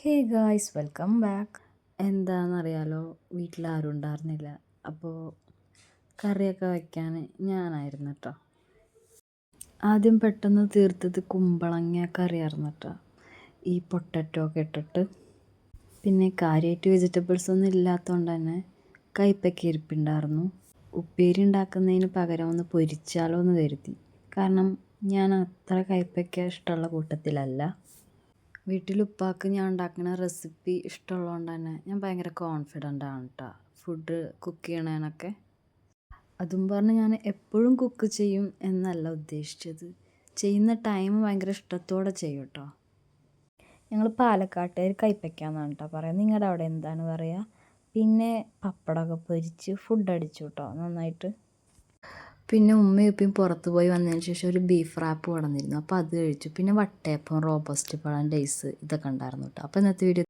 ഹേ guys, welcome back. എന്താണെന്നറിയാലോ, വീട്ടിലാരും ഉണ്ടായിരുന്നില്ല. അപ്പോൾ കറിയൊക്കെ വയ്ക്കാൻ ഞാനായിരുന്നു കേട്ടോ. ആദ്യം പെട്ടെന്ന് തീർത്തത് കുമ്പളങ്ങ കറിയായിരുന്നു കേട്ടോ, ഈ പൊട്ടറ്റോ ഒക്കെ ഇട്ടിട്ട്. പിന്നെ കാര്യമായിട്ട് വെജിറ്റബിൾസ് ഒന്നും ഇല്ലാത്തതുകൊണ്ട് തന്നെ കയ്പ്പയ്ക്ക ഇരിപ്പുണ്ടായിരുന്നു. ഉപ്പേരി ഉണ്ടാക്കുന്നതിന് പകരം ഒന്ന് പൊരിച്ചാലോ എന്ന് കരുതി. കാരണം ഞാൻ അത്ര കയ്പ്പയ്ക്ക ഇഷ്ടമുള്ള കൂട്ടത്തിലല്ല. വീട്ടിൽ ഉപ്പാക്ക് ഞാൻ ഉണ്ടാക്കുന്ന റെസിപ്പി ഇഷ്ടമുള്ളതുകൊണ്ട് തന്നെ ഞാൻ ഭയങ്കര കോൺഫിഡൻ്റ് ആണ് കേട്ടോ ഫുഡ് കുക്ക് ചെയ്യണതിനൊക്കെ. അതും പറഞ്ഞ് ഞാൻ എപ്പോഴും കുക്ക് ചെയ്യും എന്നല്ല ഉദ്ദേശിച്ചത്. ചെയ്യുന്ന ടൈം ഭയങ്കര ഇഷ്ടത്തോടെ ചെയ്യും കേട്ടോ. ഞങ്ങൾ പാലക്കാട്ടുകാർ കയ്പ്പയ്ക്കാന്നാണ് കേട്ടോ പറയുക. നിങ്ങളുടെ അവിടെ എന്താണ് പറയുക? പിന്നെ പപ്പടമൊക്കെ പൊരിച്ച് ഫുഡ് അടിച്ചു കേട്ടോ നന്നായിട്ട്. പിന്നെ ഉമ്മയും ഉപ്പയും പുറത്ത് പോയി വന്നതിന് ശേഷം ഒരു ബീഫ് റാപ്പ് കൊണ്ടുവന്നിരുന്നു. അപ്പോൾ അത് കഴിച്ചു. പിന്നെ വട്ടയപ്പം, റോബസ്റ്റ് പഴം, ലേസ് ഇതൊക്കെ ഉണ്ടായിരുന്നു കേട്ടോ. അപ്പോൾ ഇന്നത്തെ വീഡിയോ